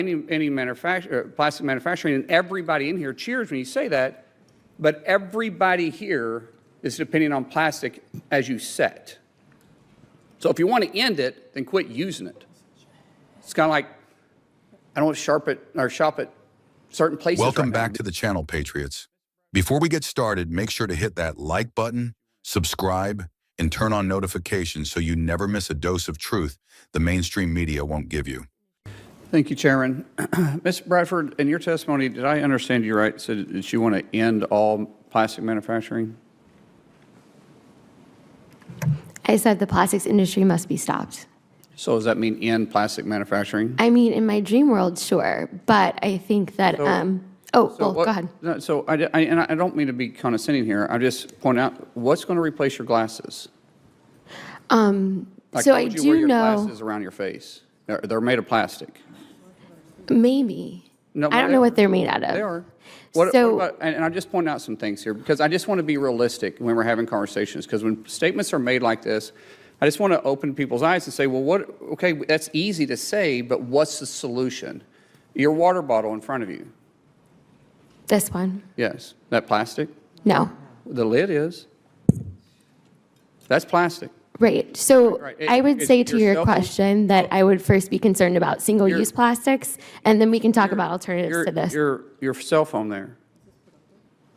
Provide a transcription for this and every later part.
any plastic manufacturing, and everybody in here cheers when you say that, but everybody here is depending on plastic as you set. So if you want to end it, then quit using it. It's kind of like, I don't want to shop at certain places. Welcome back to the channel, Patriots. Before we get started, make sure to hit that like button, subscribe, and turn on notifications so you never miss a dose of truth the mainstream media won't give you. Thank you, Chairman. Ms. Bradford, in your testimony, did I understand you right? So that you want to end all plastic manufacturing? I said the plastics industry must be stopped. So does that mean end plastic manufacturing? I mean, in my dream world, sure, but I think that, go ahead. No, so I don't mean to be condescending here. I just point out, what's going to replace your glasses? Like, So why I would you wear do your know, glasses around your face? They're made of plastic. Maybe. No, I don't know what they're made out of. They are. So- What about, and I'm just pointing out some things here because I just want to be realistic when we're having conversations, because when statements are made like this, I just want to open people's eyes and say, well, okay, that's easy to say, but what's the solution? Your water bottle in front of you. This one? Yes. That plastic? No. The lid is. That's plastic. Right. So Right. I would say to your cell phone- question that I would first be concerned about single-use plastics, and then we can talk about alternatives to this. Your cell phone there.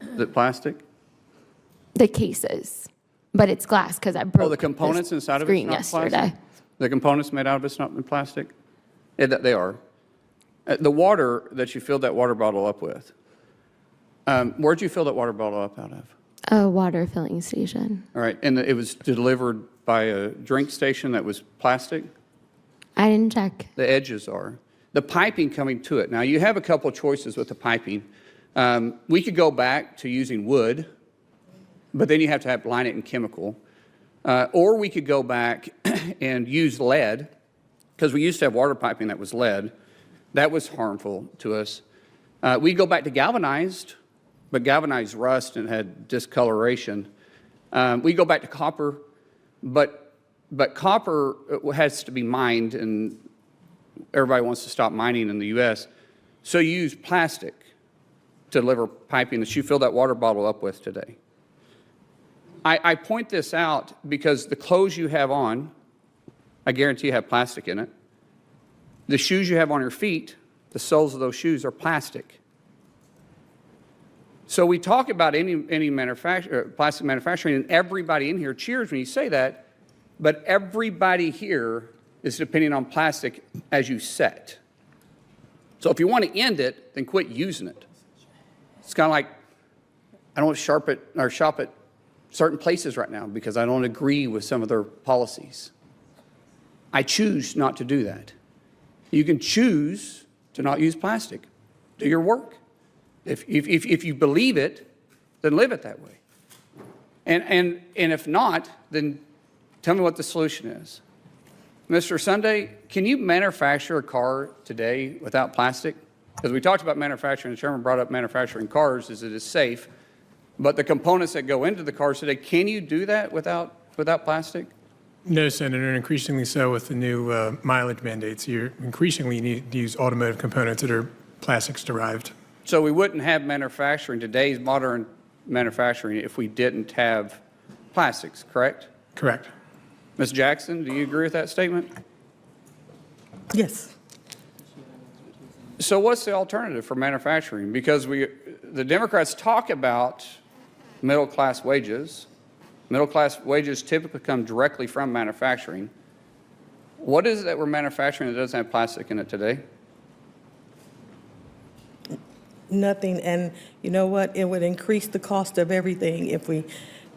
Is it plastic? The cases, but it's glass because I broke Oh, the components this inside of it's screen not yesterday. plastic? The components made out of it's not in plastic? Yeah, they are. The water that you filled that water bottle up with, where'd you fill that water bottle up out of? A water filling station. All right, and it was delivered by a drink station that was plastic? I didn't check. The edges are. The piping coming to it. Now, you have a couple choices with the piping. We could go back to using wood, but then you have to line it in chemical. Or we could go back and use lead, because we used to have water piping that was lead. That was harmful to us. We go back to galvanized, but galvanized rust and had discoloration. We go back to copper, but copper has to be mined, and everybody wants to stop mining in the U.S. So you use plastic to deliver piping that you fill that water bottle up with today. I point this out because the clothes you have on, I guarantee you have plastic in it. The shoes you have on your feet, the soles of those shoes are plastic. So we talk about any plastic manufacturing, and everybody in here cheers when you say that, but everybody here is depending on plastic as you set. So if you want to end it, then quit using it. It's kind of like, I don't want to shop at certain places right now because I don't agree with some of their policies. I choose not to do that. You can choose to not use plastic. Do your work. If you believe it, then live it that way. And if not, then tell me what the solution is. Mr. Sunday, can you manufacture a car today without plastic? Because we talked about manufacturing, the chairman brought up manufacturing cars as it is safe, but the components that go into the cars today, can you do that without plastic? No, Senator, and increasingly so with the new mileage mandates. You increasingly need to use automotive components that are plastics derived. So we wouldn't have manufacturing, today's modern manufacturing, if we didn't have plastics, correct? Correct. Ms. Jackson, do you agree with that statement? Yes. So what's the alternative for manufacturing? Because the Democrats talk about middle-class wages. Middle-class wages typically come directly from manufacturing. What is it that we're manufacturing that doesn't have plastic in it today? Nothing. And you know what? It would increase the cost of everything if we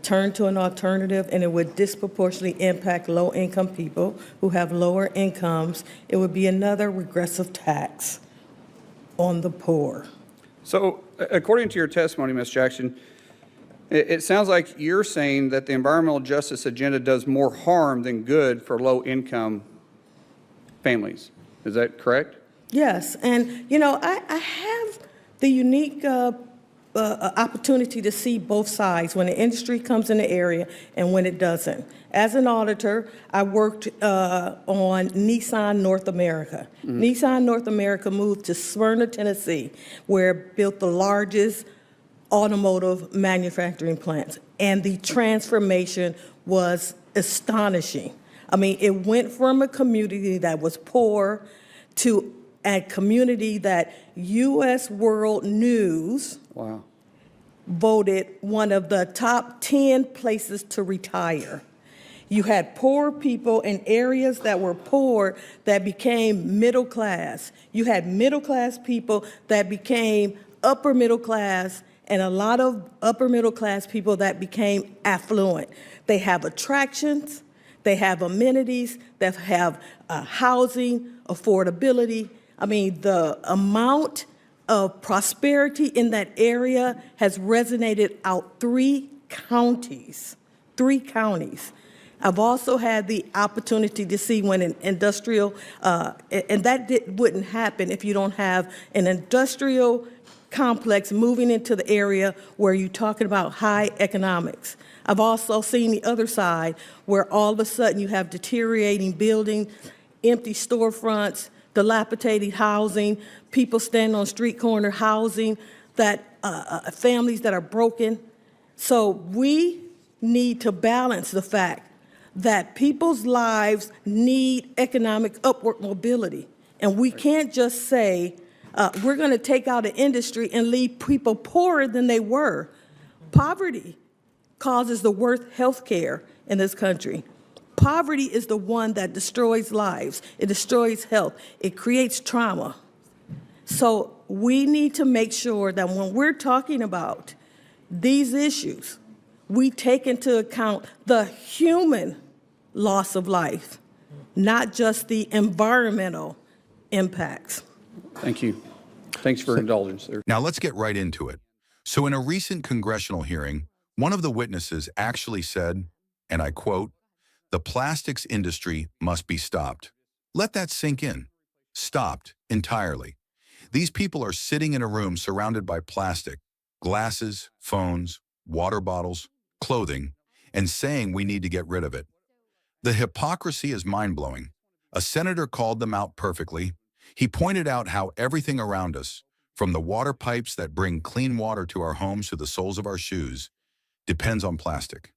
turn to an alternative, and it would disproportionately impact low-income people who have lower incomes. It would be another regressive tax on the poor. So according to your testimony, Ms. Jackson, it sounds like you're saying that the environmental justice agenda does more harm than good for low-income families. Is that correct? Yes. And, you know, I have the unique opportunity to see both sides when the industry comes in the area and when it doesn't. As an auditor, I worked on Nissan North America. Nissan North America moved to Smyrna, Tennessee, where it built the largest automotive manufacturing plants. And the transformation was astonishing. I mean, it went from a community that was poor to a community that U.S. World News Wow. voted one of the top 10 places to retire. You had poor people in areas that were poor that became middle class. You had middle class people that became upper middle class, and a lot of upper middle class people that became affluent. They have attractions, they have amenities, they have housing, affordability. I mean, the amount of prosperity in that area has resonated out 3 counties. 3 counties. I've also had the opportunity to see when an industrial, and that wouldn't happen if you don't have an industrial complex moving into the area where you're talking about high economics. I've also seen the other side where all of a sudden you have deteriorating buildings, empty storefronts, dilapidated housing, people standing on street corner housing, that families that are broken. So we need to balance the fact that people's lives need economic upward mobility. And we can't just say, we're going to take out an industry and leave people poorer than they were. Poverty causes the worst health care in this country. Poverty is the one that destroys lives. It destroys health. It creates trauma. So we need to make sure that when we're talking about these issues, we take into account the human loss of life, not just the environmental impacts. Thank you. Thanks for indulgence there. Now let's get right into it. So in a recent congressional hearing, one of the witnesses actually said, and I quote, "The plastics industry must be stopped." Let that sink in. Stopped entirely. These people are sitting in a room surrounded by plastic, glasses, phones, water bottles, clothing, and saying we need to get rid of it. The hypocrisy is mind-blowing. A senator called them out perfectly. He pointed out how everything around us, from the water pipes that bring clean water to our homes to the soles of our shoes, depends on plastic.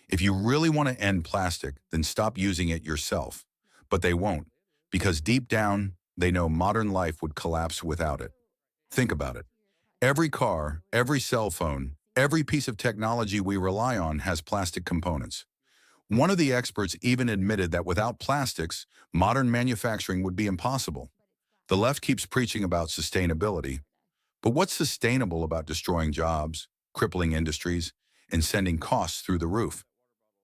If you really want to end plastic, then stop using it yourself. But they won't, because deep down, they know modern life would collapse without it. Think about it. Every car, every cell phone, every piece of technology we rely on has plastic components. One of the experts even admitted that without plastics, modern manufacturing would be impossible. The left keeps preaching about sustainability, but what's sustainable about destroying jobs, crippling industries, and sending costs through the roof?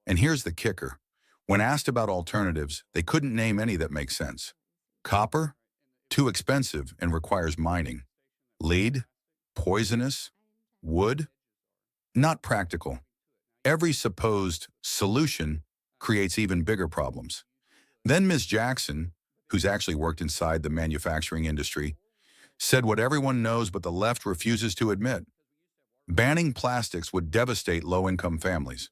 And here's the kicker. When asked about alternatives, they couldn't name any that make sense. Copper? Too expensive and requires mining. Lead? Poisonous? Wood? Not practical. Every supposed solution creates even bigger problems. Then Ms. Jackson, who's actually worked inside the manufacturing industry, said what everyone knows but the left refuses to admit. Banning plastics would devastate low-income families.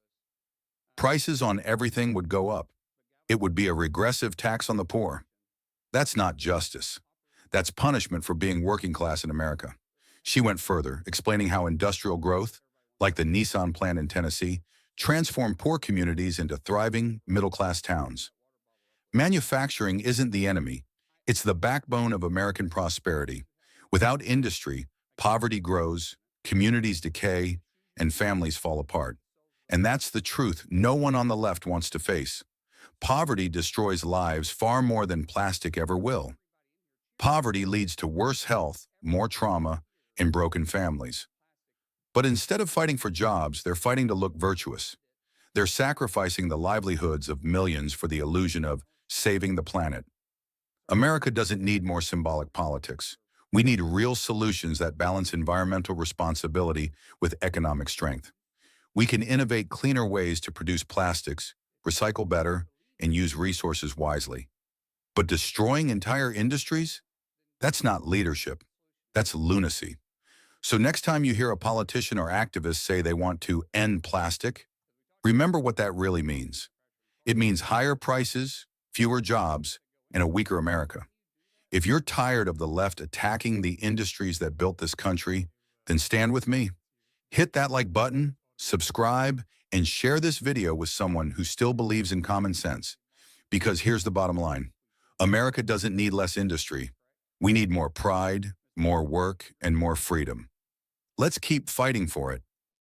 Prices on everything would go up. It would be a regressive tax on the poor. That's not justice. That's punishment for being working class in America. She went further, explaining how industrial growth, like the Nissan plant in Tennessee, transformed poor communities into thriving, middle-class towns. Manufacturing isn't the enemy. It's the backbone of American prosperity. Without industry, poverty grows, communities decay, and families fall apart. And that's the truth no one on the left wants to face. Poverty destroys lives far more than plastic ever will. Poverty leads to worse health, more trauma, and broken families. But instead of fighting for jobs, they're fighting to look virtuous. They're sacrificing the livelihoods of millions for the illusion of saving the planet. America doesn't need more symbolic politics. We need real solutions that balance environmental responsibility with economic strength. We can innovate cleaner ways to produce plastics, recycle better, and use resources wisely. But destroying entire industries? That's not leadership. That's lunacy. So next time you hear a politician or activist say they want to end plastic, remember what that really means. It means higher prices, fewer jobs, and a weaker America. If you're tired of the left attacking the industries that built this country, then stand with me. Hit that like button, subscribe, and share this video with someone who still believes in common sense. Because here's the bottom line. America doesn't need less industry. We need more pride, more work, and more freedom. Let's keep fighting for it.